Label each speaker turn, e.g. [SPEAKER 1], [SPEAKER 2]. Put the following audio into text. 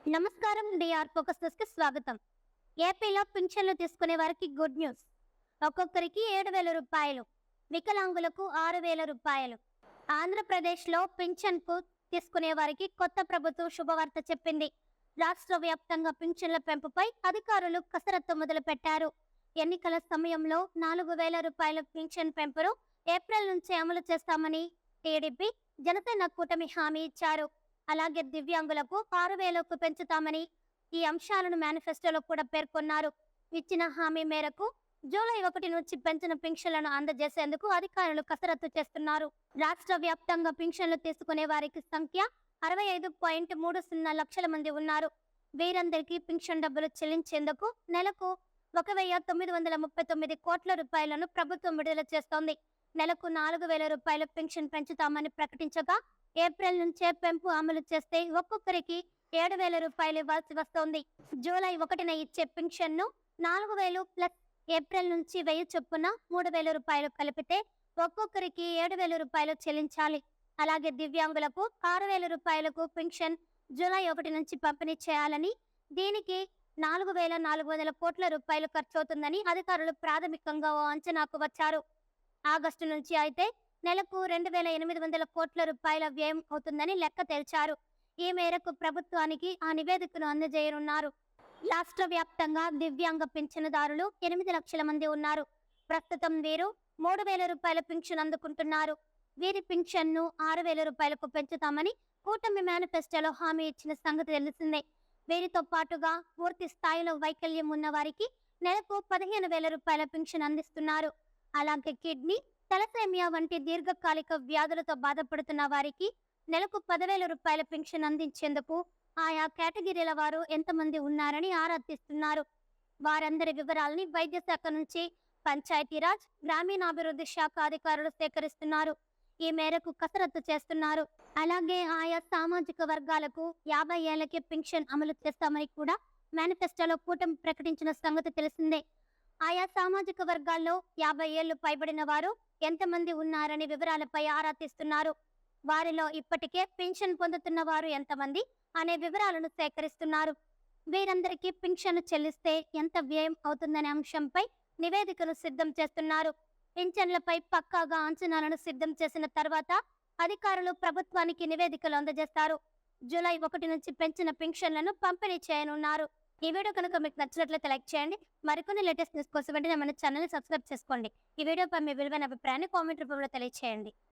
[SPEAKER 1] నమస్కారం DR focus news కి స్వాగతం. ఏపీలో పింఛన్లు తీసుకునే వారికి గుడ్ న్యూస్. ఒక్కొక్కరికి 7,000 రూపాయలు, వికలాంగులకు 6,000 రూపాయలు. ఆంధ్రప్రదేశ్లో పింఛన్కు తీసుకునే వారికి కొత్త ప్రభుత్వం శుభవార్త చెప్పింది. రాష్ట్ర వ్యాప్తంగా పింఛన్ల పెంపుపై అధికారులు కసరత్తు మొదలుపెట్టారు. ఎన్నికల సమయంలో 4,000 రూపాయల పింఛన్ పెంపును ఏప్రిల్ నుంచి అమలు చేస్తామని టీడీపీ, జనసేన కూటమి హామీ ఇచ్చారు. అలాగే దివ్యాంగులకు 6,000కు పెంచుతామని ఈ అంశాలను మేనిఫెస్టోలో కూడా పేర్కొన్నారు. ఇచ్చిన హామీ మేరకు జూలై 1 నుంచి పెంచిన పింఛన్లను అందజేసేందుకు అధికారులు కసరత్తు చేస్తున్నారు. రాష్ట్ర వ్యాప్తంగా పింఛన్లు తీసుకునే వారికి సంఖ్య 65.30 లక్షల మంది ఉన్నారు. వీరందరికీ పింఛన్ డబ్బులు చెల్లించేందుకు నెలకు 1,939 కోట్ల రూపాయలను ప్రభుత్వం విడుదల చేస్తోంది. నెలకు 4,000 రూపాయల పింఛన్ పెంచుతామని ప్రకటించగా ఏప్రిల్ నుంచే పెంపు అమలు చేస్తే ఒక్కొక్కరికి 7,000 రూపాయలు ఇవ్వాల్సి వస్తోంది. జూలై 1న ఇచ్చే పింఛన్ను 4,000 ప్లస్ ఏప్రిల్ నుంచి 1,000 చొప్పున 3,000 రూపాయలు కలిపితే ఒక్కొక్కరికి 7,000 రూపాయలు చెల్లించాలి. అలాగే దివ్యాంగులకు 6,000 రూపాయలకు పింఛన్ జూలై 1 నుంచి పంపిణీ చేయాలని, దీనికి 4,400 కోట్ల రూపాయలు ఖర్చవుతుందని అధికారులు ప్రాథమికంగా ఓ అంచనాకు వచ్చారు. ఆగస్టు నుంచి అయితే నెలకు 2,800 కోట్ల రూపాయల వ్యయం అవుతుందని లెక్క తేల్చారు. ఈ మేరకు ప్రభుత్వానికి ఆ నివేదికను అందజేయనున్నారు. రాష్ట్ర వ్యాప్తంగా దివ్యాంగ పింఛనుదారులు 8 లక్షల మంది ఉన్నారు. ప్రస్తుతం వీరు 3,000 రూపాయల పింఛన్ అందుకుంటున్నారు. వీరి పింఛన్ను 6,000 రూపాయలకు పెంచుతామని కూటమి మేనిఫెస్టోలో హామీ ఇచ్చిన సంగతి తెలిసిందే. వీరితో పాటుగా పూర్తి స్థాయిలో వైకల్యం ఉన్న వారికి నెలకు 15,000 రూపాయల పింఛన్ అందిస్తున్నారు. అలాగే కిడ్నీ, తలసేమియా వంటి దీర్ఘకాలిక వ్యాధులతో బాధపడుతున్న వారికి నెలకు 10,000 రూపాయల పింఛన్ అందించేందుకు ఆయా కేటగిరీల వారు ఎంతమంది ఉన్నారని ఆరా తీస్తున్నారు. వారందరి వివరాలని వైద్య శాఖ నుంచి పంచాయతీరాజ్, గ్రామీణాభివృద్ధి శాఖ అధికారులు సేకరిస్తున్నారు. ఈ మేరకు కసరత్తు చేస్తున్నారు. అలాగే ఆయా సామాజిక వర్గాలకు 50 ఏళ్లకే పింఛన్ అమలు చేస్తామని కూడా మేనిఫెస్టోలో కూటమి ప్రకటించిన సంగతి తెలిసిందే. ఆయా సామాజిక వర్గాల్లో 50 ఏళ్లు పైబడిన వారు ఎంతమంది ఉన్నారనే వివరాలపై ఆరా తీస్తున్నారు. వారిలో ఇప్పటికే పింఛన్ పొందుతున్న వారు ఎంతమంది అనే వివరాలను సేకరిస్తున్నారు. వీరందరికీ పింఛన్ చెల్లిస్తే ఎంత వ్యయం అవుతుందనే అంశంపై నివేదికను సిద్ధం చేస్తున్నారు. పింఛన్లపై పక్కాగా అంచనాలను సిద్ధం చేసిన తర్వాత అధికారులు ప్రభుత్వానికి నివేదికలు అందజేస్తారు. జూలై 1 నుంచి పెంచిన పింఛన్లను పంపిణీ చేయనున్నారు. ఈ వీడియో కనుక మీకు నచ్చినట్లయితే లైక్ చేయండి. మరికొన్ని లేటెస్ట్ న్యూస్ కోసం వెంటనే మన ఛానల్ని సబ్స్క్రైబ్ చేసుకోండి. ఈ వీడియోపై మీ విలువైన అభిప్రాయాన్ని కామెంట్ రూపంలో తెలియజేయండి.